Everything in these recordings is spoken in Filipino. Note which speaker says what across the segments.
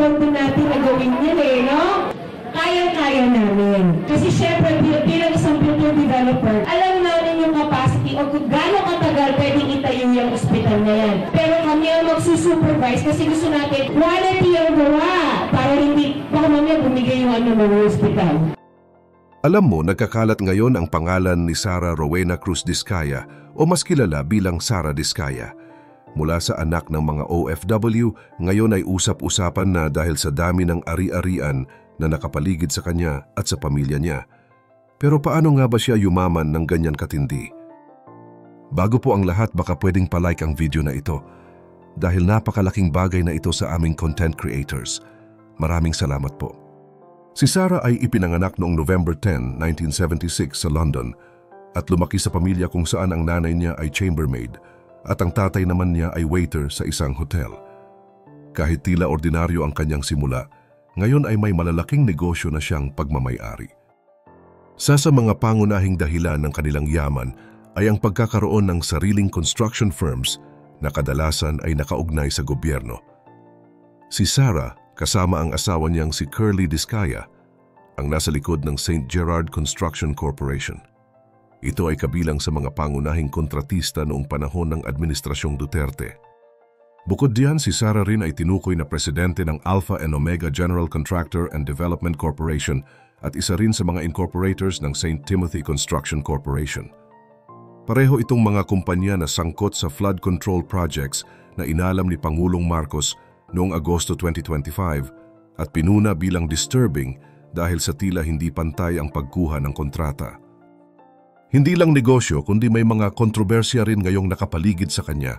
Speaker 1: pondo natin na gawin yan no? Kayang-kaya namin. Kasi syempre, bilang isang future developer, alam namin yung capacity o kung gano'ng katagal pwedeng itayo yung ospital na yan. Pero kami ang magsusupervise kasi gusto natin quality ang gawa para hindi, baka mamaya bumigay yung mga ospital.
Speaker 2: Alam mo, nagkakalat ngayon ang pangalan ni Sara Rowena Cruz Diskaya o mas kilala bilang Sara Diskaya. Mula sa anak ng mga OFW, ngayon ay usap-usapan na dahil sa dami ng ari-arian na nakapaligid sa kanya at sa pamilya niya. Pero paano nga ba siya yumaman ng ganyan katindi? Bago po ang lahat, baka pwedeng palike ang video na ito dahil napakalaking bagay na ito sa aming content creators. Maraming salamat po. Si Sara ay ipinanganak noong November 10, 1976 sa London at lumaki sa pamilya kung saan ang nanay niya ay chambermaid at ang tatay naman niya ay waiter sa isang hotel. Kahit tila ordinaryo ang kanyang simula, ngayon ay may malalaking negosyo na siyang pagmamay-ari. Sa mga pangunahing dahilan ng kanilang yaman ay ang pagkakaroon ng sariling construction firms na kadalasan ay nakaugnay sa gobyerno. Si Sara, kasama ang asawa niyang si Curly Diskaya, ang nasa likod ng St. Gerard Construction Corporation. Ito ay kabilang sa mga pangunahing kontratista noong panahon ng Administrasyong Duterte. Bukod diyan, si Sara rin ay tinukoy na presidente ng Alpha and Omega General Contractor and Development Corporation at isa rin sa mga incorporators ng St. Timothy Construction Corporation. Pareho itong mga kumpanya na sangkot sa flood control projects na inalam ni Pangulong Marcos noong Agosto 2025 at pinuna bilang disturbing dahil sa tila hindi pantay ang pagkuha ng kontrata. Hindi lang negosyo kundi may mga kontrobersya rin ngayong nakapaligid sa kanya.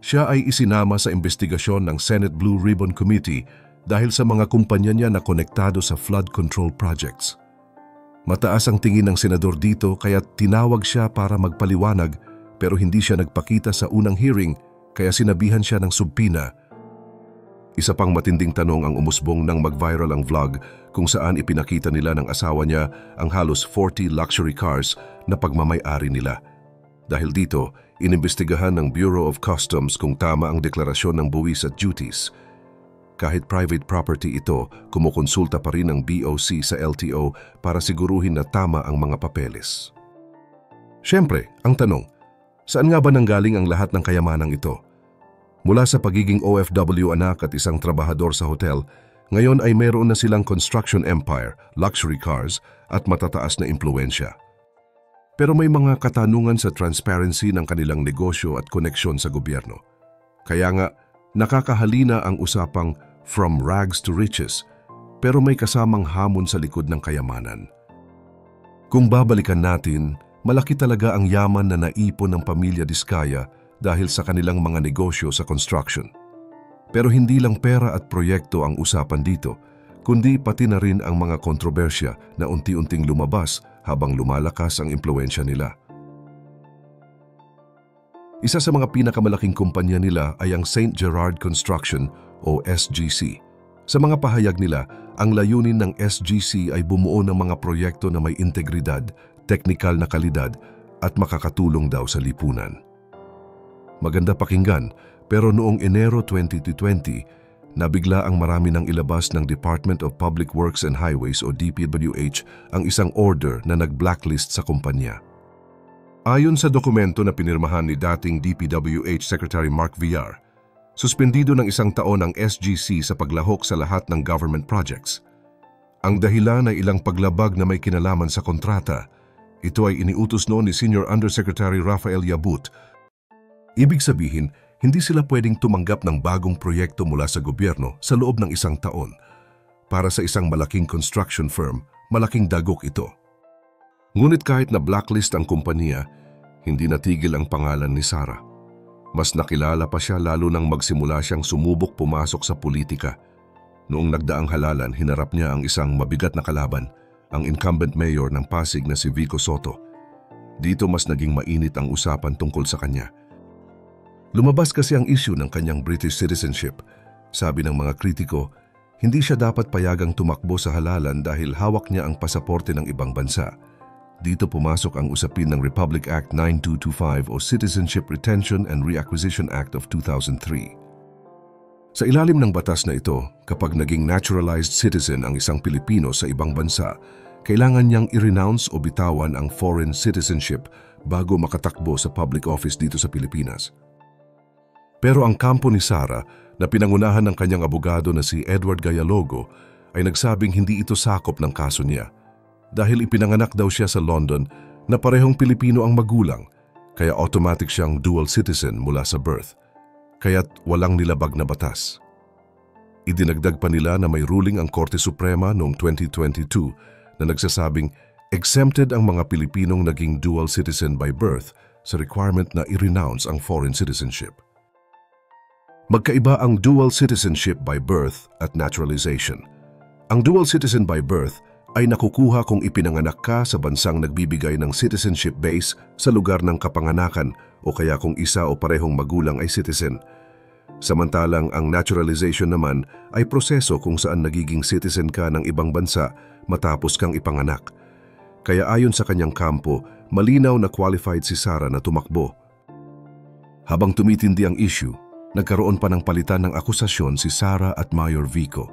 Speaker 2: Siya ay isinama sa investigasyon ng Senate Blue Ribbon Committee dahil sa mga kumpanya niya na konektado sa flood control projects. Mataas ang tingin ng senador dito kaya tinawag siya para magpaliwanag pero hindi siya nagpakita sa unang hearing kaya sinabihan siya ng subpina. Isa pang matinding tanong ang umusbong nang mag-viral ang vlog kung saan ipinakita nila ng asawa niya ang halos 40 luxury cars na pagmamay-ari nila. Dahil dito, inimbestigahan ng Bureau of Customs kung tama ang deklarasyon ng buwis at duties. Kahit private property ito, kumukonsulta pa rin ang BOC sa LTO para siguruhin na tama ang mga papeles. Siyempre, ang tanong, saan nga ba nanggaling ang lahat ng kayamanang ito? Mula sa pagiging OFW anak at isang trabahador sa hotel, ngayon ay meron na silang construction empire, luxury cars at matataas na impluensya. Pero may mga katanungan sa transparency ng kanilang negosyo at koneksyon sa gobyerno. Kaya nga, nakakahalina ang usapang from rags to riches, pero may kasamang hamon sa likod ng kayamanan. Kung babalikan natin, malaki talaga ang yaman na naipon ng pamilya Diskaya dahil sa kanilang mga negosyo sa construction. Pero hindi lang pera at proyekto ang usapan dito, kundi pati na rin ang mga kontrobersya na unti-unting lumabas habang lumalakas ang impluensya nila. Isa sa mga pinakamalaking kumpanya nila ay ang St. Gerard Construction o SGC. Sa mga pahayag nila, ang layunin ng SGC ay bumuo ng mga proyekto na may integridad, teknikal na kalidad at makakatulong daw sa lipunan. Maganda pakinggan, pero noong Enero 2020, nabigla ang marami nang ilabas ng Department of Public Works and Highways o DPWH ang isang order na nag-blacklist sa kumpanya. Ayon sa dokumento na pinirmahan ni dating DPWH Secretary Mark Villar, suspendido ng 1 taon ang SGC sa paglahok sa lahat ng government projects. Ang dahilan ay ilang paglabag na may kinalaman sa kontrata. Ito ay iniutos noon ni Senior Undersecretary Rafael Yabut. Ibig sabihin, hindi sila pwedeng tumanggap ng bagong proyekto mula sa gobyerno sa loob ng 1 taon. Para sa isang malaking construction firm, malaking dagok ito. Ngunit kahit na blacklist ang kumpanya, hindi natigil ang pangalan ni Sara. Mas nakilala pa siya lalo nang magsimula siyang sumubok pumasok sa politika. Noong nagdaang halalan, hinarap niya ang isang mabigat na kalaban, ang incumbent mayor ng Pasig na si Vico Soto. Dito mas naging mainit ang usapan tungkol sa kanya. Lumabas kasi ang issue ng kanyang British citizenship. Sabi ng mga kritiko, hindi siya dapat payagang tumakbo sa halalan dahil hawak niya ang pasaporte ng ibang bansa. Dito pumasok ang usapin ng Republic Act 9225 o Citizenship Retention and Reacquisition Act of 2003. Sa ilalim ng batas na ito, kapag naging naturalized citizen ang isang Pilipino sa ibang bansa, kailangan niyang i-renounce o bitawan ang foreign citizenship bago makatakbo sa public office dito sa Pilipinas. Pero ang kampo ni Sara, na pinangunahan ng kanyang abogado na si Edward Gayalogo, ay nagsabing hindi ito sakop ng kaso niya dahil ipinanganak daw siya sa London na parehong Pilipino ang magulang, kaya automatic siyang dual citizen mula sa birth, kaya't walang nilabag na batas. Idinagdag pa nila na may ruling ang Korte Suprema noong 2022 na nagsasabing exempted ang mga Pilipinong naging dual citizen by birth sa requirement na i-renounce ang foreign citizenship. Magkaiba ang dual citizenship by birth at naturalization. Ang dual citizen by birth ay nakukuha kung ipinanganak ka sa bansang nagbibigay ng citizenship base sa lugar ng kapanganakan o kaya kung isa o parehong magulang ay citizen. Samantalang ang naturalization naman ay proseso kung saan nagiging citizen ka ng ibang bansa matapos kang ipanganak. Kaya ayon sa kanyang kampo, malinaw na qualified si Sara na tumakbo. Habang tumitindi ang issue, nagkaroon pa ng palitan ng akusasyon si Sara at Mayor Vico.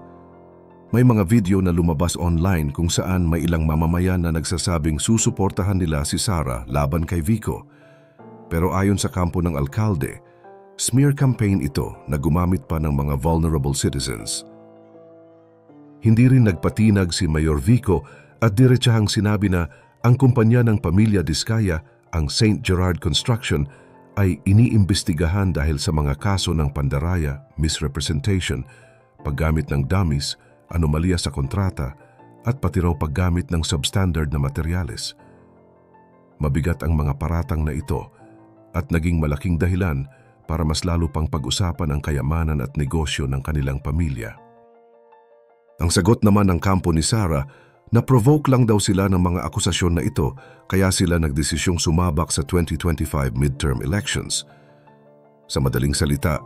Speaker 2: May mga video na lumabas online kung saan may ilang mamamayan na nagsasabing susuportahan nila si Sara laban kay Vico. Pero ayon sa kampo ng alkalde, smear campaign ito na gumamit pa ng mga vulnerable citizens. Hindi rin nagpatinag si Mayor Vico at diretsahang sinabi na ang kumpanya ng pamilya Diskaya, ang St. Gerard Construction, ay iniimbestigahan dahil sa mga kaso ng pandaraya, misrepresentation, paggamit ng dummies, anomalya sa kontrata, at pati raw paggamit ng substandard na materyales. Mabigat ang mga paratang na ito at naging malaking dahilan para mas lalo pang pag-usapan ang kayamanan at negosyo ng kanilang pamilya. Ang sagot naman ng kampo ni Sara, na-provoke lang daw sila ng mga akusasyon na ito kaya sila nagdesisyong sumabak sa 2025 midterm elections. Sa madaling salita,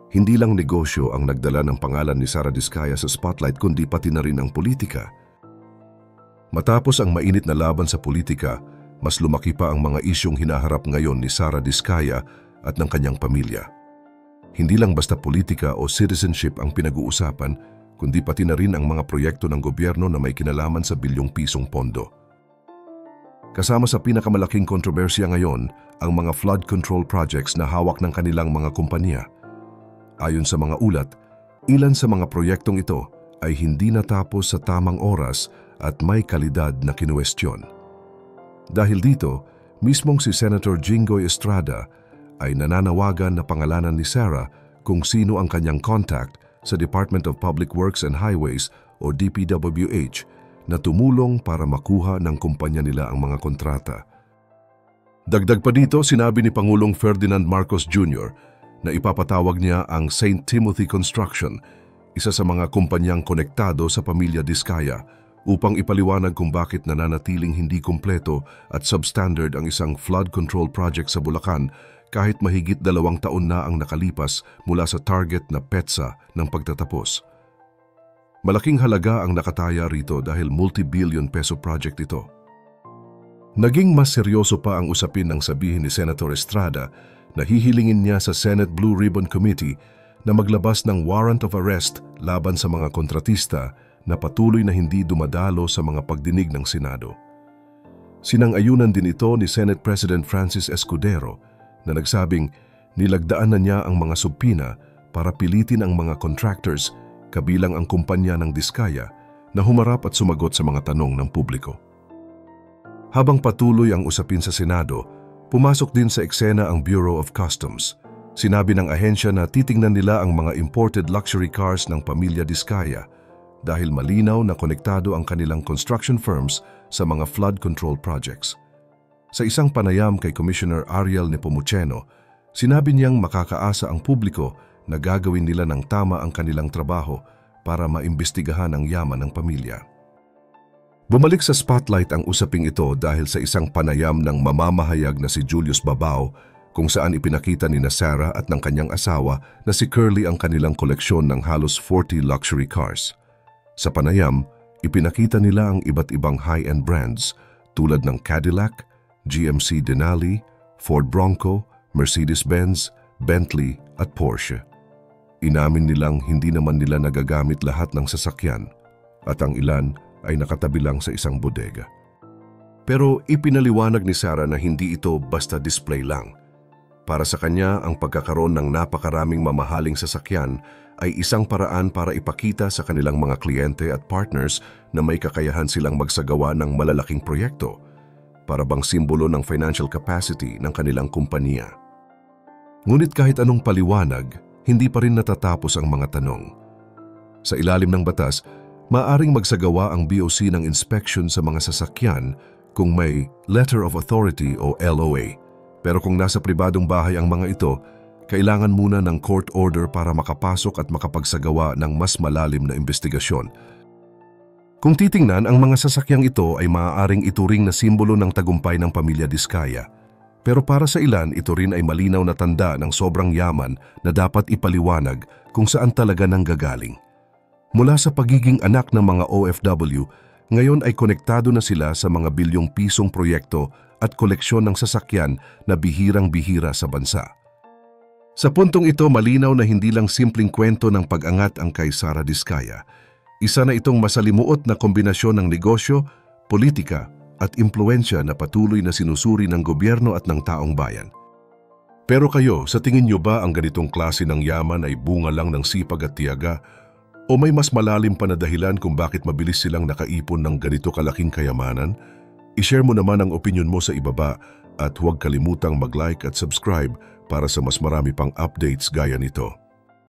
Speaker 2: hindi lang negosyo ang nagdala ng pangalan ni Sara Diskaya sa spotlight kundi pati na rin ang politika. Matapos ang mainit na laban sa politika, mas lumaki pa ang mga isyong hinaharap ngayon ni Sara Diskaya at ng kanyang pamilya. Hindi lang basta politika o citizenship ang pinag-uusapan, kundi pati na rin ang mga proyekto ng gobyerno na may kinalaman sa bilyong pisong pondo. Kasama sa pinakamalaking kontrobersya ngayon, ang mga flood control projects na hawak ng kanilang mga kumpanya. Ayon sa mga ulat, ilan sa mga proyektong ito ay hindi natapos sa tamang oras at may kalidad na kinuwestiyon. Dahil dito, mismong si Senator Jinggoy Estrada ay nananawagan na pangalanan ni Sara kung sino ang kanyang contact sa Department of Public Works and Highways o DPWH na tumulong para makuha ng kumpanya nila ang mga kontrata. Dagdag pa dito, sinabi ni Pangulong Ferdinand Marcos Jr. na ipapatawag niya ang St. Timothy Construction, isa sa mga kumpanyang konektado sa pamilya Diskaya, upang ipaliwanag kung bakit nananatiling hindi kumpleto at substandard ang isang flood control project sa Bulacan kahit mahigit 2 taon na ang nakalipas mula sa target na PETSA ng pagtatapos. Malaking halaga ang nakataya rito dahil multi-billion peso project ito. Naging mas seryoso pa ang usapin ng sabihin ni Senator Estrada na hihilingin niya sa Senate Blue Ribbon Committee na maglabas ng warrant of arrest laban sa mga kontratista na patuloy na hindi dumadalo sa mga pagdinig ng Senado. Sinang-ayunan din ito ni Senate President Francis Escudero na nagsabing nilagdaan na niya ang mga subpina para pilitin ang mga contractors kabilang ang kumpanya ng Diskaya na humarap at sumagot sa mga tanong ng publiko. Habang patuloy ang usapin sa Senado, pumasok din sa eksena ang Bureau of Customs. Sinabi ng ahensya na titingnan nila ang mga imported luxury cars ng pamilya Diskaya dahil malinaw na konektado ang kanilang construction firms sa mga flood control projects. Sa isang panayam kay Commissioner Ariel Nepomuceno, sinabi niyang makakaasa ang publiko na gagawin nila ng tama ang kanilang trabaho para maimbestigahan ang yaman ng pamilya. Bumalik sa spotlight ang usaping ito dahil sa isang panayam ng mamamahayag na si Julius Babao kung saan ipinakita ni Sara at ng kanyang asawa na si Curly ang kanilang koleksyon ng halos 40 luxury cars. Sa panayam, ipinakita nila ang iba't ibang high-end brands tulad ng Cadillac, GMC Denali, Ford Bronco, Mercedes-Benz, Bentley at Porsche. Inamin nilang hindi naman nila nagagamit lahat ng sasakyan at ang ilan ay nakatabi lang sa isang bodega. Pero ipinaliwanag ni Sarah na hindi ito basta display lang. Para sa kanya, ang pagkakaroon ng napakaraming mamahaling sasakyan ay isang paraan para ipakita sa kanilang mga kliyente at partners na may kakayahan silang magsagawa ng malalaking proyekto, para bang simbolo ng financial capacity ng kanilang kumpanya. Ngunit kahit anong paliwanag, hindi pa rin natatapos ang mga tanong. Sa ilalim ng batas, maaaring magsagawa ang BOC ng inspection sa mga sasakyan kung may Letter of Authority o LOA. Pero kung nasa pribadong bahay ang mga ito, kailangan muna ng court order para makapasok at makapagsagawa ng mas malalim na investigasyon. Kung titingnan, ang mga sasakyang ito ay maaaring ituring na simbolo ng tagumpay ng pamilya Diskaya. Pero para sa ilan, ito rin ay malinaw na tanda ng sobrang yaman na dapat ipaliwanag kung saan talaga nanggagaling. Mula sa pagiging anak ng mga OFW, ngayon ay konektado na sila sa mga bilyong pisong proyekto at koleksyon ng sasakyan na bihirang-bihira sa bansa. Sa puntong ito, malinaw na hindi lang simpleng kwento ng pag-angat ang kay Sarah Diskaya. Isa na itong masalimuot na kombinasyon ng negosyo, politika at impluensya na patuloy na sinusuri ng gobyerno at ng taong bayan. Pero kayo, sa tingin niyo ba ang ganitong klase ng yaman ay bunga lang ng sipag at tiyaga o may mas malalim pa na dahilan kung bakit mabilis silang nakaipon ng ganito kalaking kayamanan? I-share mo naman ang opinion mo sa ibaba at huwag kalimutang mag-like at subscribe para sa mas marami pang updates gaya nito.